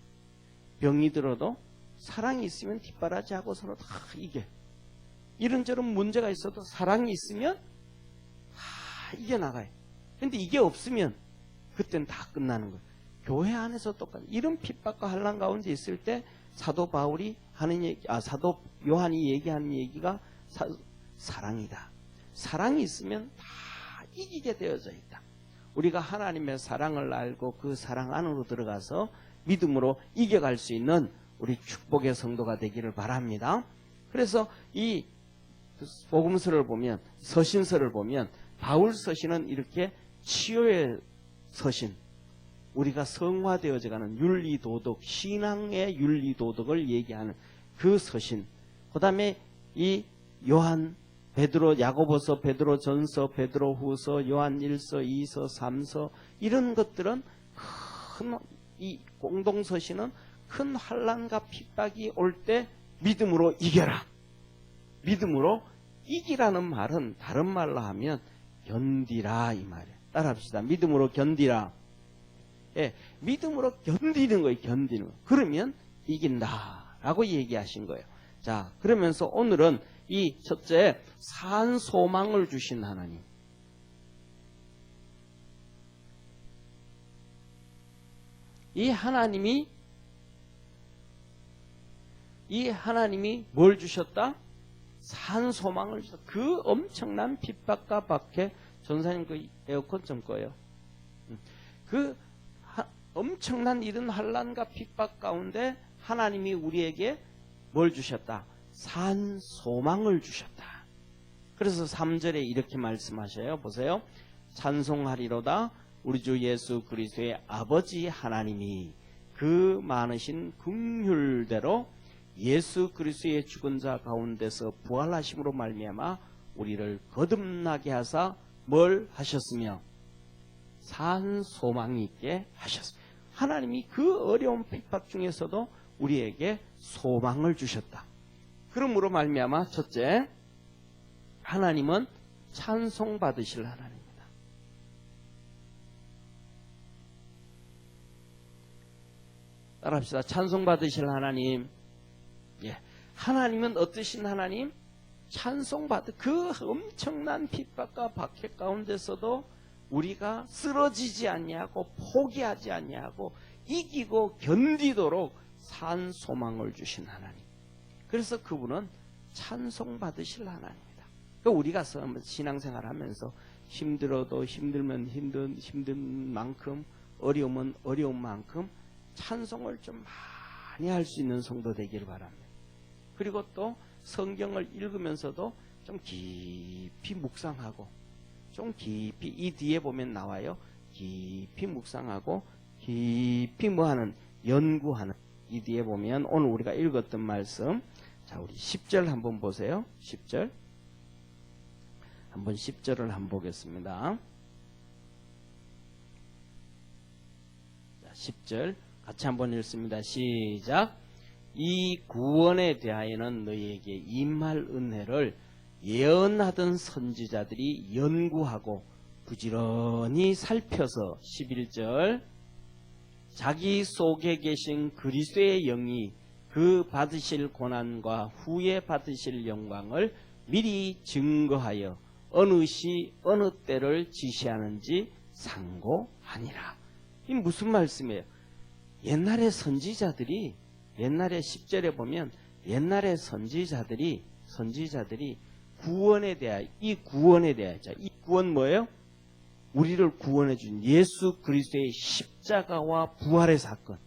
병이 들어도 사랑이 있으면 뒷바라지하고 서로 다 이겨. 이런저런 문제가 있어도 사랑이 있으면 다 이겨나가요. 그런데 이게 없으면 그때는 다 끝나는 거예요. 교회 안에서 똑같이 이런 핍박과 환난 가운데 있을 때 사도 바울이 하는 얘기, 사도 요한이 얘기하는 얘기가 사랑이다. 사랑이 있으면 다 이기게 되어져 있다. 우리가 하나님의 사랑을 알고 그 사랑 안으로 들어가서 믿음으로 이겨갈 수 있는 우리 축복의 성도가 되기를 바랍니다. 그래서 이 복음서를 보면, 서신서를 보면 바울 서신은 이렇게 치유의 서신, 우리가 성화되어져가는 윤리도덕, 신앙의 윤리도덕을 얘기하는 그 서신, 그 다음에 이 요한, 베드로, 야고보서, 베드로 전서, 베드로 후서, 요한 1서, 2서, 3서 이런 것들은 큰 이 공동서신은 큰 환난과 핍박이 올 때 믿음으로 이겨라. 믿음으로 이기라는 말은 다른 말로 하면 견디라 이 말이에요. 따라합시다. 믿음으로 견디라. 예, 믿음으로 견디는 거예요. 견디는 거. 그러면 이긴다라고 얘기하신 거예요. 자, 그러면서 오늘은 이 첫째 산 소망을 주신 하나님. 이 하나님이 뭘 주셨다? 산 소망을 주셨다. 그 엄청난 핍박과 박해. 전사님 그 에어컨 좀 꺼요. 그 엄청난 이런 환난과 핍박 가운데 하나님이 우리에게 뭘 주셨다? 산 소망을 주셨다. 그래서 3절에 이렇게 말씀하셔요. 보세요. 찬송하리로다 우리 주 예수 그리스도의 아버지 하나님이 그 많으신 긍휼대로 예수 그리스도의 죽은 자 가운데서 부활하심으로 말미암아 우리를 거듭나게 하사 뭘 하셨으며 산 소망이 있게 하셨습니다. 하나님이 그 어려운 핍박 중에서도 우리에게 소망을 주셨다. 그러므로 말미암아 첫째, 하나님은 찬송받으실 하나님입니다. 따라합시다. 찬송받으실 하나님. 예, 하나님은 어떠신 하나님? 찬송받을 그 엄청난 핍박과 박해 가운데서도 우리가 쓰러지지 아니하고 포기하지 아니하고 이기고 견디도록 산 소망을 주신 하나님. 그래서 그분은 찬송받으실 하나님입니다. 그러니까 우리가 신앙생활 하면서 힘들어도 힘들면 힘든 만큼 어려우면 어려운 만큼 찬송을 좀 많이 할 수 있는 성도 되기를 바랍니다. 그리고 또 성경을 읽으면서도 좀 깊이 묵상하고 좀 깊이 이 뒤에 보면 나와요. 깊이 묵상하고 깊이 뭐하는 연구하는 이 뒤에 보면 오늘 우리가 읽었던 말씀 자 우리 10절 한번 보세요. 10절 한번 10절을 한번 보겠습니다. 자, 10절 같이 한번 읽습니다. 시작. 이 구원에 대하여는 너희에게 임할 은혜를 예언하던 선지자들이 연구하고 부지런히 살펴서 11절 자기 속에 계신 그리스도의 영이 그 받으실 고난과 후에 받으실 영광을 미리 증거하여 어느 시 어느 때를 지시하는지 상고하니라. 이 무슨 말씀이에요? 옛날에 선지자들이 옛날에 10절에 보면 옛날에 선지자들이 구원에 대하여 이 구원에 대하여 이 구원 뭐예요? 우리를 구원해 준 예수 그리스도의 십자가와 부활의 사건,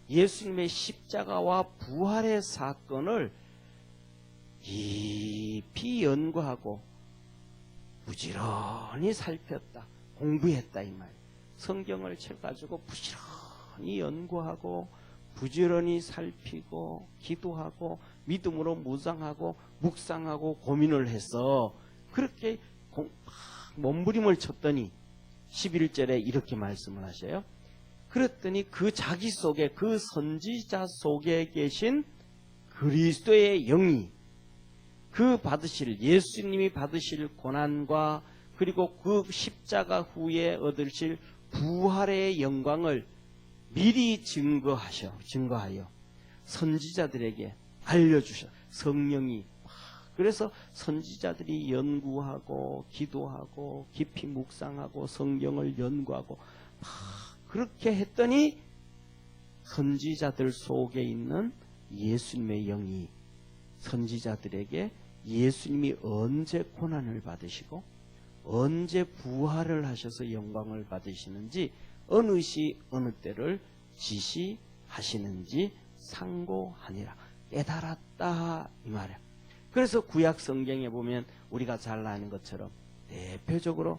예수님의 십자가와 부활의 사건을 깊이 연구하고 부지런히 살폈다, 공부했다 이 말. 성경을 책 가지고 부지런히 연구하고 부지런히 살피고 기도하고 믿음으로 무장하고 묵상하고 고민을 해서 그렇게 몸부림을 쳤더니 11절에 이렇게 말씀을 하셔요. 그랬더니 그 자기 속에 그 선지자 속에 계신 그리스도의 영이 그 받으실 예수님이 받으실 고난과 그리고 그 십자가 후에 얻으실 부활의 영광을 미리 증거하여 선지자들에게 알려주셔. 성령이. 그래서 선지자들이 연구하고 기도하고 깊이 묵상하고 성경을 연구하고 그렇게 했더니 선지자들 속에 있는 예수님의 영이 선지자들에게 예수님이 언제 고난을 받으시고 언제 부활을 하셔서 영광을 받으시는지 어느 시 어느 때를 지시하시는지 상고하니라. 깨달았다 이 말이야. 그래서 구약 성경에 보면 우리가 잘 아는 것처럼 대표적으로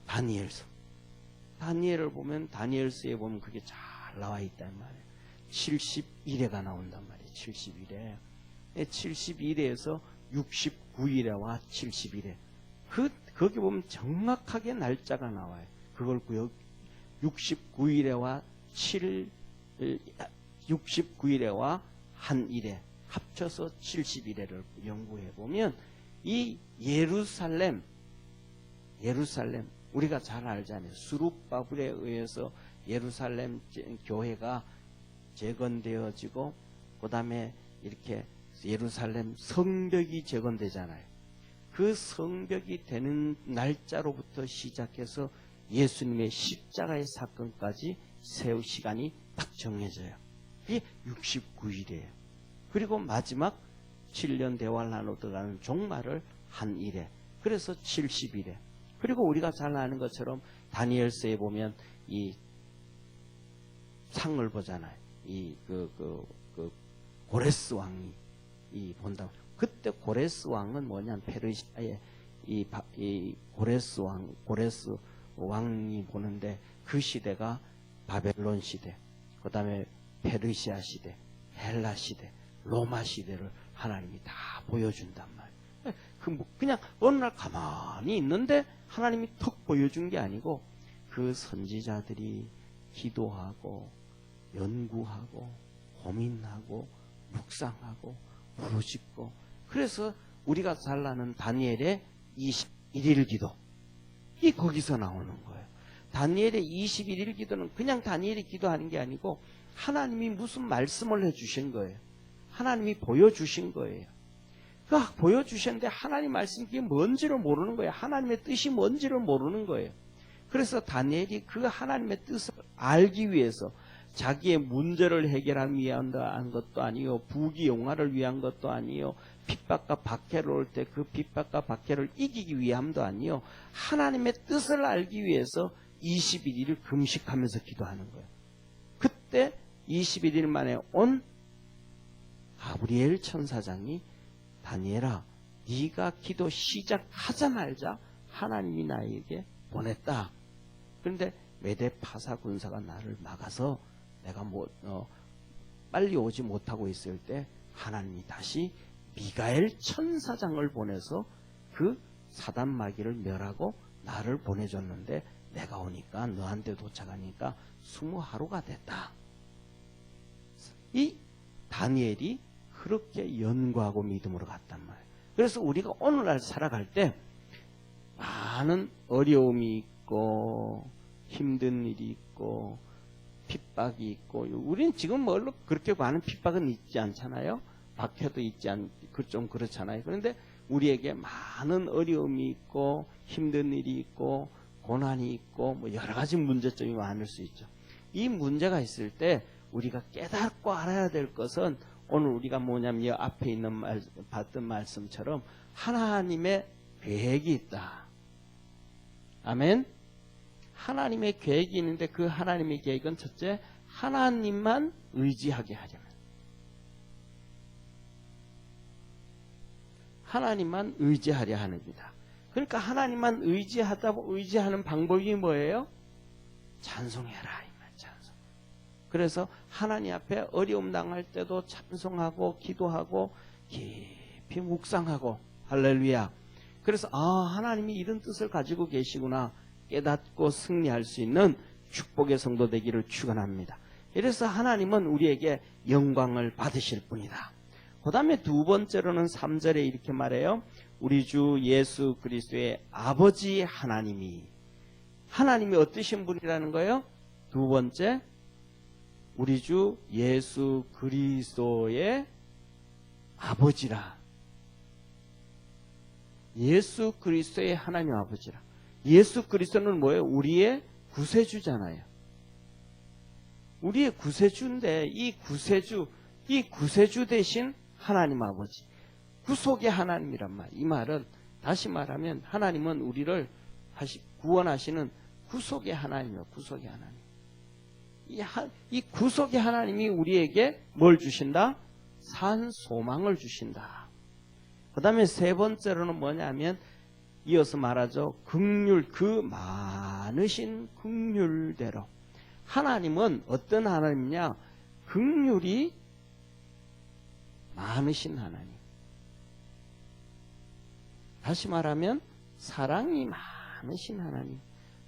다니엘서. 다니엘을 보면 다니엘서에 보면 그게 잘 나와 있단 말이에요. 71회가 나온단 말이에요. 71회. 71회에서 69일에와 71회. 거기 보면 정확하게 날짜가 나와요. 그걸 69일에와 69일에와 한 일에 합쳐서 71회를 연구해 보면 이 예루살렘 우리가 잘 알잖아요. 수룹바벨에 의해서 예루살렘 교회가 재건되어지고 그 다음에 이렇게 예루살렘 성벽이 재건되잖아요. 그 성벽이 되는 날짜로부터 시작해서 예수님의 십자가의 사건까지 세울 시간이 딱 정해져요. 그게 69일이에요. 그리고 마지막 7년 대활 나눠 들어가는 종말을 한 일에. 그래서 70일에. 그리고 우리가 잘 아는 것처럼 다니엘서에 보면 이 상을 보잖아요. 고레스 왕이 본다. 그때 고레스 왕은 뭐냐면 페르시아의 이 고레스 왕이 보는데 그 시대가 바벨론 시대, 그 다음에 페르시아 시대, 헬라 시대, 로마 시대를 하나님이 다 보여준단 말이에요. 그냥 어느 날 가만히 있는데 하나님이 턱 보여준 게 아니고 그 선지자들이 기도하고 연구하고 고민하고 묵상하고 부르짖고 그래서 우리가 잘 아는 다니엘의 21일 기도 이 거기서 나오는 거예요. 다니엘의 21일 기도는 그냥 다니엘이 기도하는 게 아니고 하나님이 무슨 말씀을 해주신 거예요. 하나님이 보여주신 거예요. 그 보여주셨는데 하나님 말씀이 뭔지를 모르는 거예요. 하나님의 뜻이 뭔지를 모르는 거예요. 그래서 다니엘이 그 하나님의 뜻을 알기 위해서 자기의 문제를 해결하기 위한 것도 아니요, 부귀영화를 위한 것도 아니요, 핍박과 박해를 올 때 그 핍박과 박해를 이기기 위함도 아니요, 하나님의 뜻을 알기 위해서 21일을 금식하면서 기도하는 거예요. 그때 21일 만에 온 가브리엘 천사장이 다니엘아, 네가 기도 시작하자마자 하나님이 나에게 보냈다. 그런데 메대 파사 군사가 나를 막아서 내가 빨리 오지 못하고 있을 때 하나님이 다시 미가엘 천사장을 보내서 그 사단 마귀를 멸하고 나를 보내줬는데 내가 오니까 너한테 도착하니까 20하루가 됐다. 이 다니엘이 그렇게 연구하고 믿음으로 갔단 말이에요. 그래서 우리가 오늘날 살아갈 때 많은 어려움이 있고 힘든 일이 있고 핍박이 있고 우리는 지금 뭘로 그렇게 많은 핍박은 있지 않잖아요. 박해도 있지 좀 그렇잖아요. 그런데 우리에게 많은 어려움이 있고 힘든 일이 있고 고난이 있고 뭐 여러 가지 문제점이 많을 수 있죠. 이 문제가 있을 때 우리가 깨닫고 알아야 될 것은 오늘 우리가 뭐냐면 이 앞에 있는 봤던 말씀처럼 하나님의 계획이 있다. 아멘. 하나님의 계획이 있는데 그 하나님의 계획은 첫째 하나님만 의지하게 하려면 하나님만 의지하려 하는입니다. 그러니까 하나님만 의지하는 방법이 뭐예요? 찬송해라 이 말 찬송. 그래서 하나님 앞에 어려움 당할 때도 찬송하고 기도하고 깊이 묵상하고 할렐루야. 그래서 하나님이 이런 뜻을 가지고 계시구나 깨닫고 승리할 수 있는 축복의 성도 되기를 축원합니다. 이래서 하나님은 우리에게 영광을 받으실 분이다. 그 다음에 두 번째로는 3절에 이렇게 말해요. 우리 주 예수 그리스도의 아버지 하나님이 어떠신 분이라는 거예요? 두 번째, 우리 주 예수 그리스도의 아버지라. 예수 그리스도의 하나님 아버지라. 예수 그리스도는 뭐예요? 우리의 구세주잖아요. 우리의 구세주인데 이 구세주 대신 하나님 아버지, 구속의 하나님이란 말. 이 말은 다시 말하면 하나님은 우리를 구원하시는 구속의 하나님이에요. 구속의 하나님. 이 구속의 하나님이 우리에게 뭘 주신다? 산 소망을 주신다. 그 다음에 세 번째로는 뭐냐면 이어서 말하죠. 긍휼, 그 많으신 긍휼대로. 하나님은 어떤 하나님이냐? 긍휼이 많으신 하나님. 다시 말하면 사랑이 많으신 하나님.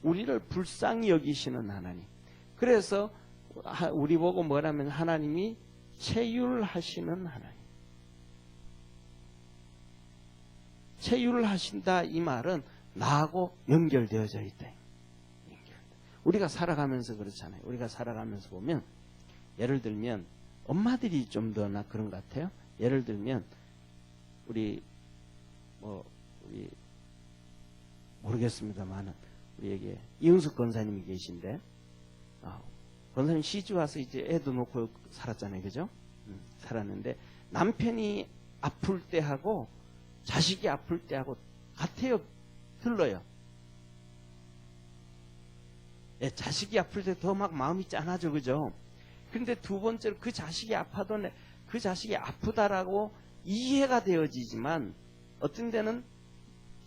우리를 불쌍히 여기시는 하나님. 그래서 우리 보고 뭐라면 하나님이 체휼하시는 하나님. 체휼하신다 이 말은 나하고 연결되어져 있다. 우리가 살아가면서 그렇잖아요. 우리가 살아가면서 보면 예를 들면 엄마들이 좀 더 나 그런 것 같아요. 예를 들면 우리 모르겠습니다만은 우리에게 이은숙 권사님이 계신데 권사님 시집 와서 이제 애도 놓고 살았잖아요. 그죠? 살았는데 남편이 아플 때하고 자식이 아플 때하고 같아요? 틀려요? 예, 자식이 아플 때 더 막 마음이 짠하죠. 그죠? 근데 두 번째로 그 자식이 아파도 그 자식이 아프다라고 이해가 되어지지만 어떤 데는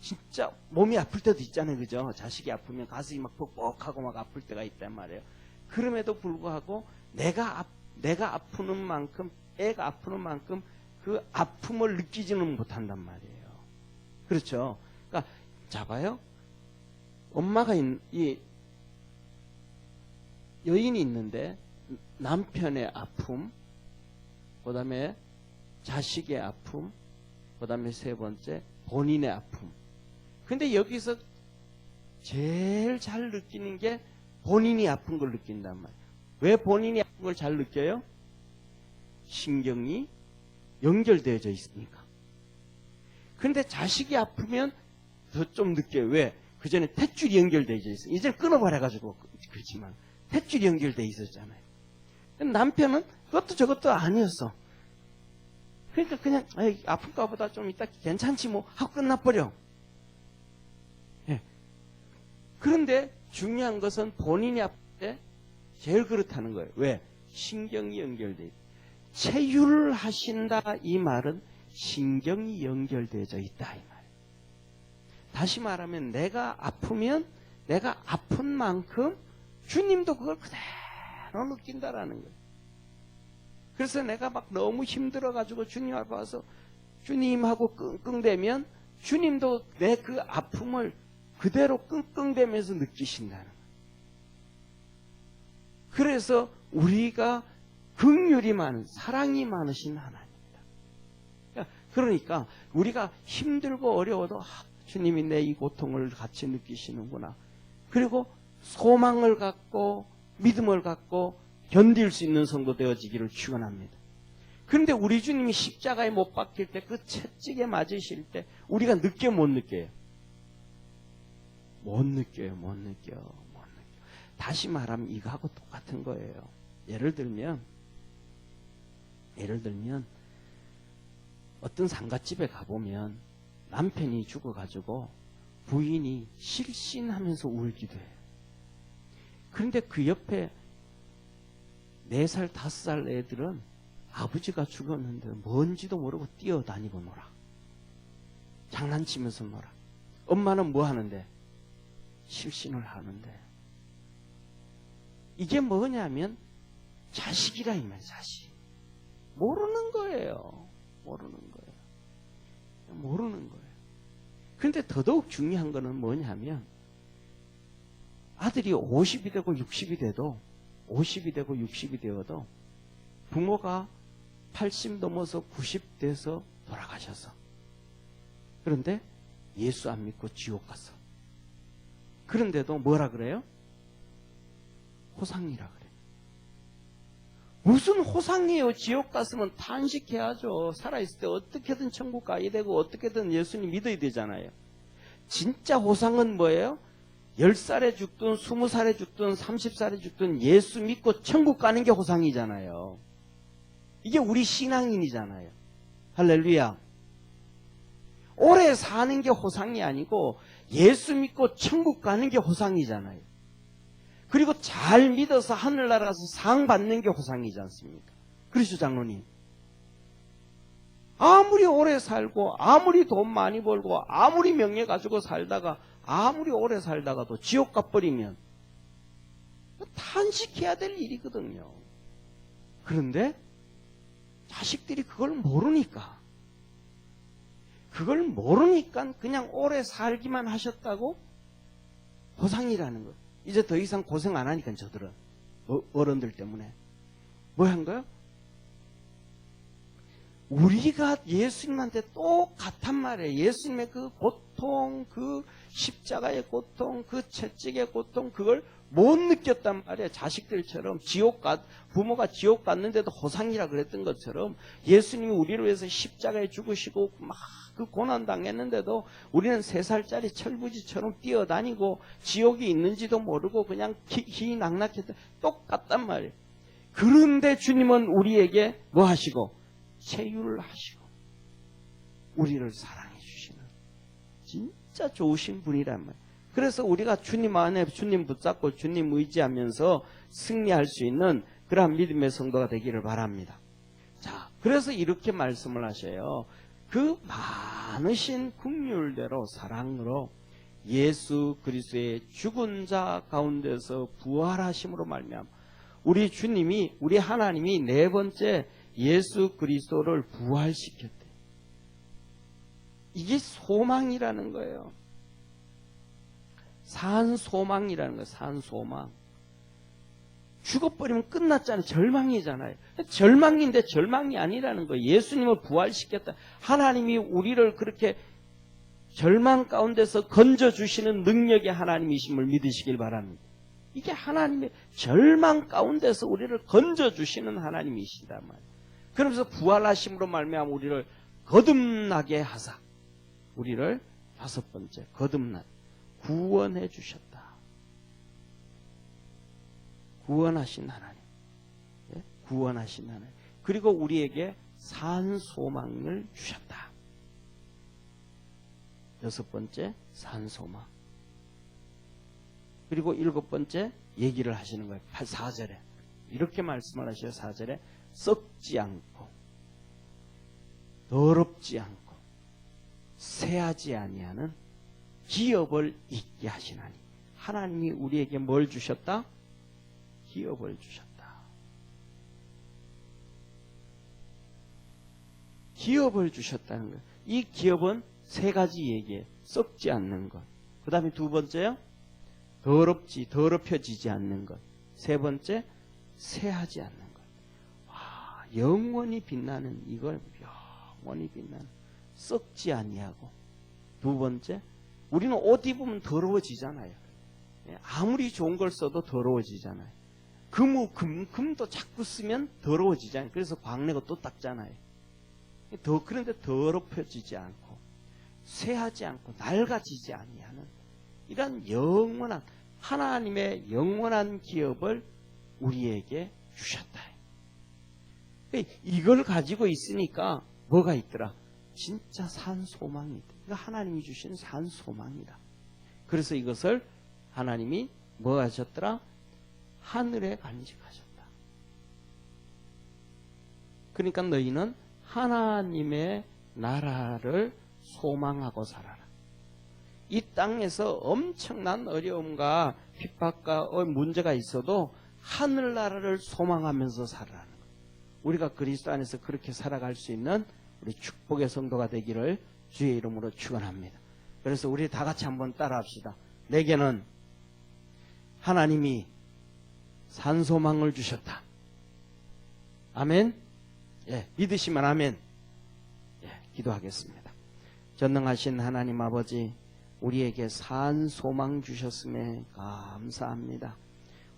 진짜 몸이 아플 때도 있잖아요. 그죠? 자식이 아프면 가슴이 막 뻑뻑하고 막 아플 때가 있단 말이에요. 그럼에도 불구하고 내가 아프는 만큼, 애가 아프는 만큼 그 아픔을 느끼지는 못한단 말이에요. 그렇죠? 그러니까 잡아요. 엄마가 여인이 있는데 남편의 아픔, 그 다음에 자식의 아픔, 그 다음에 세 번째 본인의 아픔. 근데 여기서 제일 잘 느끼는 게 본인이 아픈 걸 느낀단 말이에요. 왜 본인이 아픈 걸 잘 느껴요? 신경이 연결되어져 있으니까. 근데 자식이 아프면 더 좀 느껴요. 왜? 그 전에 탯줄이 연결되어져 있어요. 이제 끊어버려가지고 그렇지만 탯줄이 연결되어 있었잖아요. 남편은 그것도 저것도 아니었어. 그러니까 그냥 아픈가 보다 좀 이따 괜찮지 뭐 하고 끝나버려. 예. 그런데 중요한 것은 본인이 아플 때 제일 그렇다는 거예요. 왜? 신경이 연결돼 있다. 체휼하신다 이 말은 신경이 연결되어져 있다 이 말이에요. 다시 말하면 내가 아프면 내가 아픈 만큼 주님도 그걸 그대로 느낀다라는 거예요. 그래서 내가 막 너무 힘들어가지고 주님 앞에 와서 주님하고 끙끙대면 주님도 내 그 아픔을 그대로 끙끙대면서 느끼신다는 거예요. 그래서 우리가 긍휼이 많은, 사랑이 많으신 하나님입니다. 그러니까 우리가 힘들고 어려워도 주님이 내 이 고통을 같이 느끼시는구나. 그리고 소망을 갖고 믿음을 갖고 견딜 수 있는 성도 되어지기를 축원합니다. 그런데 우리 주님이 십자가에 못 박힐 때 그 채찍에 맞으실 때 우리가 느껴 못 느껴요? 못 느껴요. 다시 말하면 이거하고 똑같은 거예요. 예를 들면 어떤 상갓집에 가보면 남편이 죽어가지고 부인이 실신하면서 울기도 해요. 그런데 그 옆에 4살, 5살 애들은 아버지가 죽었는데 뭔지도 모르고 뛰어다니고 놀아. 장난치면서 놀아. 엄마는 뭐 하는데? 실신을 하는데. 이게 뭐냐면 자식이라 이 말, 자식. 모르는 거예요. 모르는 거예요. 모르는 거예요. 그런데 더더욱 중요한 거는 뭐냐면 아들이 50이 되고 60이 돼도 50이 되고 60이 되어도 부모가 80 넘어서 90 돼서 돌아가셔서 그런데 예수 안 믿고 지옥 갔어. 그런데도 뭐라 그래요? 호상이라 그래요. 무슨 호상이에요? 지옥 갔으면 탄식해야죠. 살아있을 때 어떻게든 천국 가야 되고 어떻게든 예수님 믿어야 되잖아요. 진짜 호상은 뭐예요? 10살에 죽든 20살에 죽든 30살에 죽든 예수 믿고 천국 가는 게 호상이잖아요. 이게 우리 신앙인이잖아요. 할렐루야. 오래 사는 게 호상이 아니고 예수 믿고 천국 가는 게 호상이잖아요. 그리고 잘 믿어서 하늘나라 가서 상 받는 게 호상이지 않습니까? 그러시죠, 장로님? 아무리 오래 살고 아무리 돈 많이 벌고 아무리 명예 가지고 살다가 아무리 오래 살다가도 지옥 가버리면 탄식해야 될 일이거든요. 그런데 자식들이 그걸 모르니까 그냥 오래 살기만 하셨다고 호상이라는 거예요. 이제 더 이상 고생 안 하니까 저들은 어른들 때문에 뭐 한 거예요? 우리가 예수님한테 똑같단 말이에요. 예수님의 그 고통, 그 십자가의 고통, 그 채찍의 고통, 그걸 못 느꼈단 말이에요. 자식들처럼 부모가 지옥 갔는데도 호상이라 그랬던 것처럼 예수님이 우리를 위해서 십자가에 죽으시고 막 그 고난 당했는데도 우리는 3살짜리 철부지처럼 뛰어다니고 지옥이 있는지도 모르고 그냥 희희낙낙했던 똑같단 말이에요. 그런데 주님은 우리에게 뭐 하시고? 체휼을 하시고 우리를 사랑해 주시는 진짜 좋으신 분이란 말이에요. 그래서 우리가 주님 안에 주님 붙잡고 주님 의지하면서 승리할 수 있는 그러한 믿음의 성도가 되기를 바랍니다. 자, 그래서 이렇게 말씀을 하셔요. 그 많으신 긍휼대로 사랑으로 예수 그리스도의 죽은 자 가운데서 부활하심으로 말미암아 우리 주님이 우리 하나님이 4번째 예수 그리스도를 부활시켰대. 이게 소망이라는 거예요. 산소망이라는 거예요. 산소망. 죽어버리면 끝났잖아요. 절망이잖아요. 절망인데 절망이 아니라는 거예요. 예수님을 부활시켰다. 하나님이 우리를 그렇게 절망 가운데서 건져주시는 능력의 하나님이심을 믿으시길 바랍니다. 이게 하나님의 절망 가운데서 우리를 건져주시는 하나님이시단 말이에요. 그러면서 부활하심으로 말미암아 우리를 거듭나게 하사 우리를 5번째 거듭나 구원해 주셨다. 구원하신 하나님. 예? 구원하신 하나님. 그리고 우리에게 산 소망을 주셨다. 6번째 산 소망. 그리고 7번째 얘기를 하시는 거예요. 4절에. 이렇게 말씀을 하셔요. 4절에. 썩지 않고 더럽지 않고 새하지 아니하는 기업을 있게 하시나니. 하나님이 우리에게 뭘 주셨다? 기업을 주셨다. 기업을 주셨다는 거예요. 이 기업은 3가지 얘기예요. 썩지 않는 것. 그 다음에 2번째요. 더럽혀지지 않는 것. 3번째, 새하지 않는 것. 와, 영원히 빛나는 이걸 영원히 빛나는 썩지 아니하고. 2번째, 우리는 옷 입으면 더러워지잖아요. 아무리 좋은 걸 써도 더러워지잖아요. 금도 자꾸 쓰면 더러워지잖아요. 그래서 광내고 또 닦잖아요. 그런데 더럽혀지지 않고 쇠하지 않고 낡아지지 아니하는 이런 영원한 하나님의 영원한 기업을 우리에게 주셨다. 이걸 가지고 있으니까 뭐가 있더라? 진짜 산 소망이 있다. 이거 하나님이 주신 산 소망이다. 그래서 이것을 하나님이 뭐 하셨더라? 하늘에 간직하셨다. 그러니까 너희는 하나님의 나라를 소망하고 살아라. 이 땅에서 엄청난 어려움과 핍박과 문제가 있어도 하늘나라를 소망하면서 살아가는 것. 우리가 그리스도 안에서 그렇게 살아갈 수 있는 우리 축복의 성도가 되기를 주의 이름으로 축원합니다. 그래서 우리 다 같이 한번 따라합시다. 내게는 하나님이 산소망을 주셨다. 아멘. 예, 믿으시면 아멘. 예, 기도하겠습니다. 전능하신 하나님 아버지, 우리에게 산소망 주셨음에 감사합니다.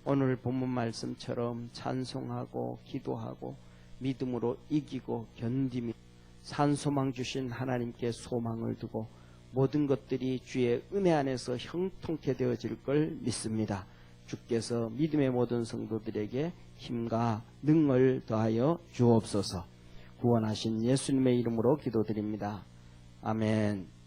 오늘 본문 말씀처럼 찬송하고 기도하고 믿음으로 이기고 견디며 산소망 주신 하나님께 소망을 두고 모든 것들이 주의 은혜 안에서 형통케 되어질 걸 믿습니다. 주께서 믿음의 모든 성도들에게 힘과 능을 더하여 주옵소서. 구원하신 예수님의 이름으로 기도드립니다. 아멘.